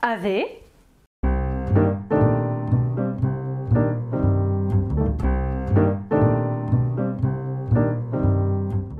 Ave.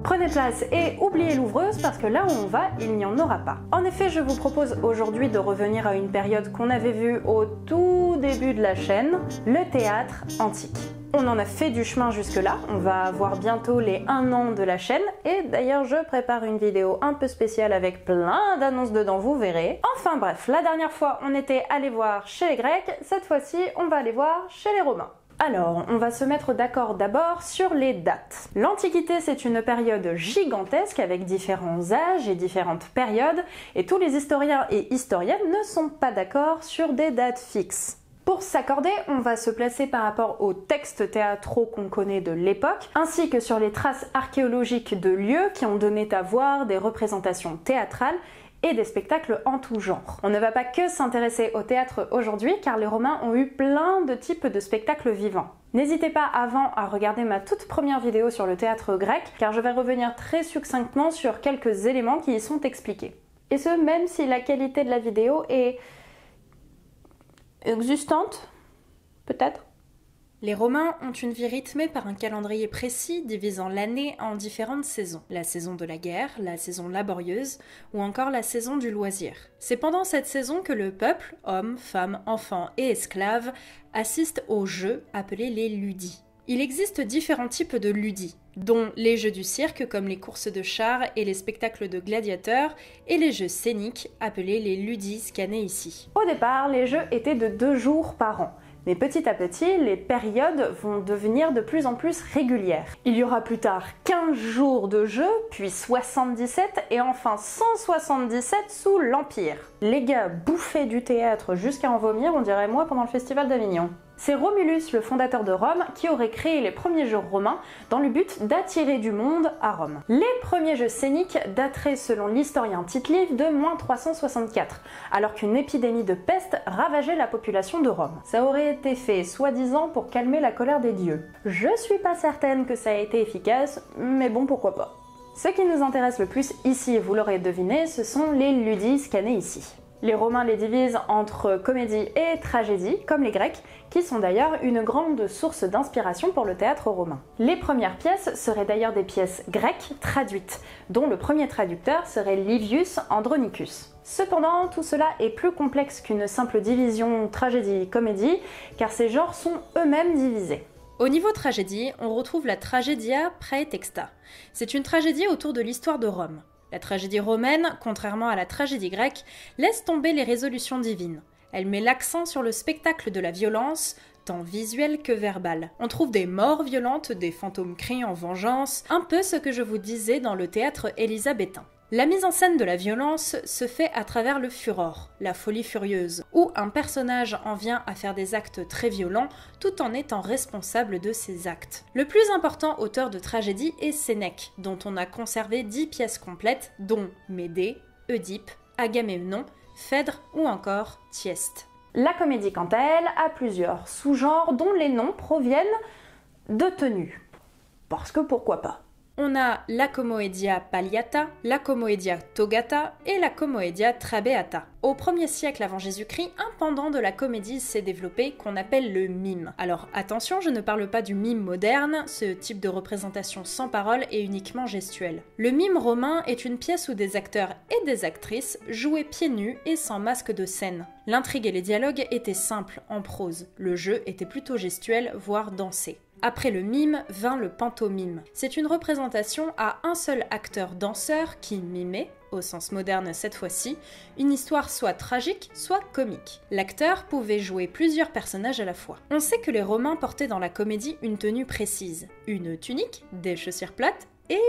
Prenez place et oubliez l'ouvreuse parce que là où on va, il n'y en aura pas. En effet, je vous propose aujourd'hui de revenir à une période qu'on avait vue au tout début de la chaîne, le théâtre antique. On en a fait du chemin jusque-là, on va avoir bientôt les 1 an de la chaîne, et d'ailleurs je prépare une vidéo un peu spéciale avec plein d'annonces dedans, vous verrez. Enfin bref, la dernière fois on était allé voir chez les Grecs, cette fois-ci on va aller voir chez les Romains. Alors, on va se mettre d'accord d'abord sur les dates. L'Antiquité, c'est une période gigantesque avec différents âges et différentes périodes, et tous les historiens et historiennes ne sont pas d'accord sur des dates fixes. Pour s'accorder, on va se placer par rapport aux textes théâtraux qu'on connaît de l'époque, ainsi que sur les traces archéologiques de lieux qui ont donné à voir des représentations théâtrales et des spectacles en tout genre. On ne va pas que s'intéresser au théâtre aujourd'hui, car les Romains ont eu plein de types de spectacles vivants. N'hésitez pas avant à regarder ma toute première vidéo sur le théâtre grec, car je vais revenir très succinctement sur quelques éléments qui y sont expliqués. Et ce, même si la qualité de la vidéo est existante, peut-être. Les Romains ont une vie rythmée par un calendrier précis divisant l'année en différentes saisons. La saison de la guerre, la saison laborieuse ou encore la saison du loisir. C'est pendant cette saison que le peuple, hommes, femmes, enfants et esclaves, assiste aux jeux appelés les ludis. Il existe différents types de ludis, dont les jeux du cirque comme les courses de chars et les spectacles de gladiateurs, et les jeux scéniques appelés les ludis scannés ici. Au départ, les jeux étaient de 2 jours par an. Mais petit à petit, les périodes vont devenir de plus en plus régulières. Il y aura plus tard 15 jours de jeu, puis 77 et enfin 177 sous l'Empire. Les gars bouffaient du théâtre jusqu'à en vomir, on dirait moi pendant le festival d'Avignon. C'est Romulus, le fondateur de Rome, qui aurait créé les premiers jeux romains dans le but d'attirer du monde à Rome. Les premiers jeux scéniques dateraient selon l'historien Tite-Live de -364, alors qu'une épidémie de peste ravageait la population de Rome. Ça aurait été fait soi-disant pour calmer la colère des dieux. Je suis pas certaine que ça ait été efficace, mais bon, pourquoi pas. Ce qui nous intéresse le plus ici, vous l'aurez deviné, ce sont les ludis scannés ici. Les Romains les divisent entre comédie et tragédie, comme les Grecs, qui sont d'ailleurs une grande source d'inspiration pour le théâtre romain. Les premières pièces seraient d'ailleurs des pièces grecques traduites, dont le premier traducteur serait Livius Andronicus. Cependant, tout cela est plus complexe qu'une simple division tragédie-comédie, car ces genres sont eux-mêmes divisés. Au niveau tragédie, on retrouve la tragedia praetexta. C'est une tragédie autour de l'histoire de Rome. La tragédie romaine, contrairement à la tragédie grecque, laisse tomber les résolutions divines. Elle met l'accent sur le spectacle de la violence, tant visuelle que verbale. On trouve des morts violentes, des fantômes crient en vengeance, un peu ce que je vous disais dans le théâtre élisabétain. La mise en scène de la violence se fait à travers le furor, la folie furieuse, où un personnage en vient à faire des actes très violents tout en étant responsable de ses actes. Le plus important auteur de tragédie est Sénèque, dont on a conservé 10 pièces complètes, dont Médée, Oedipe, Agamemnon, Phèdre ou encore Thyeste. La comédie, quant à elle, a plusieurs sous-genres dont les noms proviennent de tenues. Parce que pourquoi pas. On a la Commoedia palliata, la Commoedia togata et la Commoedia trabeata. Au 1er siècle avant Jésus-Christ, un pendant de la comédie s'est développé qu'on appelle le mime. Alors attention, je ne parle pas du mime moderne, ce type de représentation sans parole est uniquement gestuelle. Le mime romain est une pièce où des acteurs et des actrices jouaient pieds nus et sans masque de scène. L'intrigue et les dialogues étaient simples, en prose. Le jeu était plutôt gestuel, voire dansé. Après le mime vint le pantomime. C'est une représentation à un seul acteur-danseur qui mimait, au sens moderne cette fois-ci, une histoire soit tragique, soit comique. L'acteur pouvait jouer plusieurs personnages à la fois. On sait que les Romains portaient dans la comédie une tenue précise, une tunique, des chaussures plates et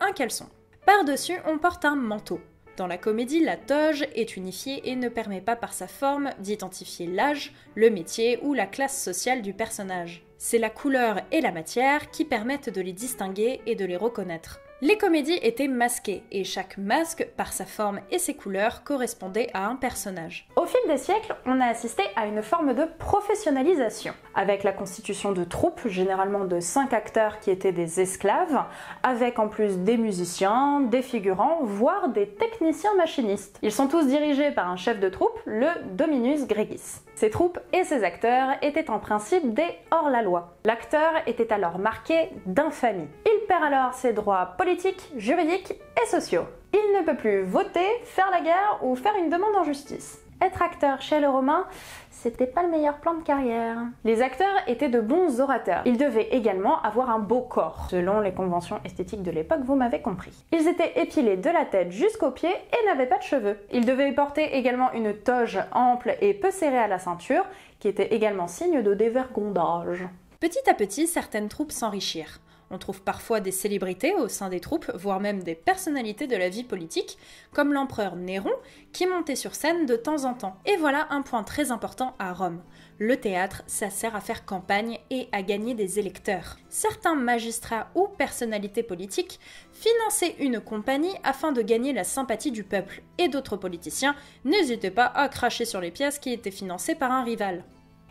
un caleçon. Par-dessus, on porte un manteau. Dans la comédie, la toge est unifiée et ne permet pas par sa forme d'identifier l'âge, le métier ou la classe sociale du personnage. C'est la couleur et la matière qui permettent de les distinguer et de les reconnaître. Les comédies étaient masquées, et chaque masque, par sa forme et ses couleurs, correspondait à un personnage. Au fil des siècles, on a assisté à une forme de professionnalisation, avec la constitution de troupes, généralement de 5 acteurs qui étaient des esclaves, avec en plus des musiciens, des figurants, voire des techniciens machinistes. Ils sont tous dirigés par un chef de troupe, le Dominus Gregis. Ces troupes et ces acteurs étaient en principe des hors-la-loi. L'acteur était alors marqué d'infamie. Il perd alors ses droits politiques, juridiques et sociaux. Il ne peut plus voter, faire la guerre ou faire une demande en justice. Être acteur chez les Romains, c'était pas le meilleur plan de carrière. Les acteurs étaient de bons orateurs. Ils devaient également avoir un beau corps, selon les conventions esthétiques de l'époque, vous m'avez compris. Ils étaient épilés de la tête jusqu'aux pieds et n'avaient pas de cheveux. Ils devaient porter également une toge ample et peu serrée à la ceinture, qui était également signe de dévergondage. Petit à petit, certaines troupes s'enrichirent. On trouve parfois des célébrités au sein des troupes, voire même des personnalités de la vie politique, comme l'empereur Néron, qui montait sur scène de temps en temps. Et voilà un point très important à Rome. Le théâtre, ça sert à faire campagne et à gagner des électeurs. Certains magistrats ou personnalités politiques finançaient une compagnie afin de gagner la sympathie du peuple, et d'autres politiciens n'hésitaient pas à cracher sur les pièces qui étaient financées par un rival.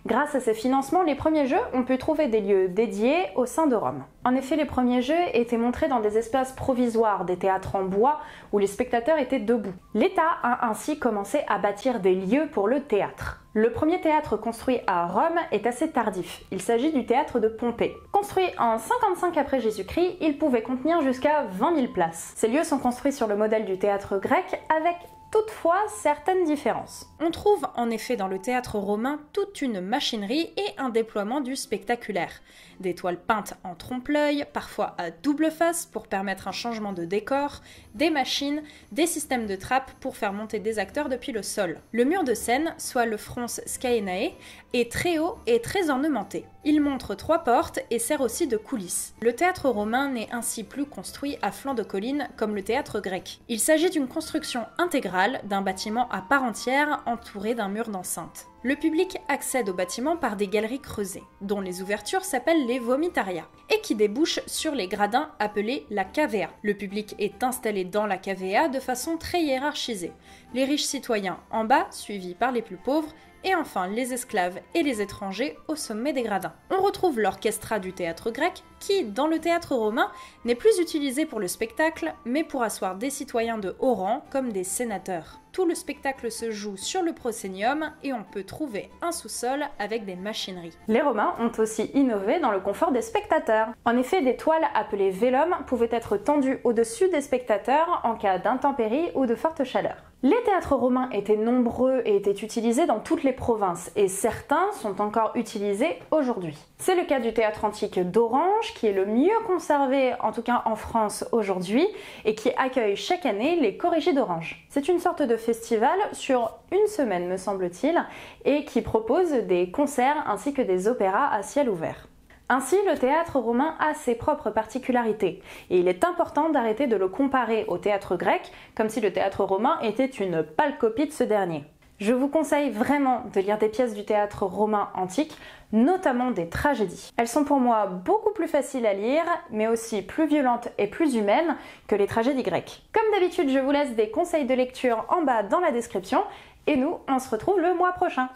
Grâce à ces financements, les premiers jeux ont pu trouver des lieux dédiés au sein de Rome. En effet, les premiers jeux étaient montrés dans des espaces provisoires, des théâtres en bois, où les spectateurs étaient debout. L'État a ainsi commencé à bâtir des lieux pour le théâtre. Le premier théâtre construit à Rome est assez tardif. Il s'agit du théâtre de Pompée. Construit en 55 après Jésus-Christ, il pouvait contenir jusqu'à 20 000 places. Ces lieux sont construits sur le modèle du théâtre grec, avec toutefois certaines différences. On trouve en effet dans le théâtre romain toute une machinerie et un déploiement du spectaculaire. Des toiles peintes en trompe-l'œil, parfois à double face pour permettre un changement de décor, des machines, des systèmes de trappes pour faire monter des acteurs depuis le sol. Le mur de scène, soit le frons scaenae, est très haut et très ornementé. Il montre 3 portes et sert aussi de coulisses. Le théâtre romain n'est ainsi plus construit à flanc de colline comme le théâtre grec. Il s'agit d'une construction intégrale d'un bâtiment à part entière entouré d'un mur d'enceinte. Le public accède au bâtiment par des galeries creusées, dont les ouvertures s'appellent les vomitaria, et qui débouchent sur les gradins appelés la cavea. Le public est installé dans la cavea de façon très hiérarchisée. Les riches citoyens en bas, suivis par les plus pauvres, et enfin les esclaves et les étrangers au sommet des gradins. On retrouve l'orchestra du théâtre grec qui, dans le théâtre romain, n'est plus utilisé pour le spectacle, mais pour asseoir des citoyens de haut rang comme des sénateurs. Tout le spectacle se joue sur le proscenium et on peut trouver un sous-sol avec des machineries. Les Romains ont aussi innové dans le confort des spectateurs. En effet, des toiles appelées vellum pouvaient être tendues au-dessus des spectateurs en cas d'intempéries ou de forte chaleur. Les théâtres romains étaient nombreux et étaient utilisés dans toutes les provinces, et certains sont encore utilisés aujourd'hui. C'est le cas du théâtre antique d'Orange, qui est le mieux conservé, en tout cas en France aujourd'hui, et qui accueille chaque année les Chorégies d'Orange. C'est une sorte de festival sur une semaine, me semble-t-il, et qui propose des concerts ainsi que des opéras à ciel ouvert. Ainsi, le théâtre romain a ses propres particularités, et il est important d'arrêter de le comparer au théâtre grec, comme si le théâtre romain était une pâle copie de ce dernier. Je vous conseille vraiment de lire des pièces du théâtre romain antique, notamment des tragédies. Elles sont pour moi beaucoup plus faciles à lire, mais aussi plus violentes et plus humaines que les tragédies grecques. Comme d'habitude, je vous laisse des conseils de lecture en bas dans la description, et nous, on se retrouve le mois prochain.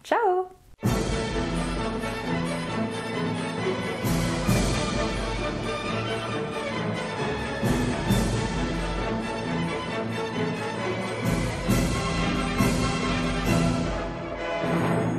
Ciao!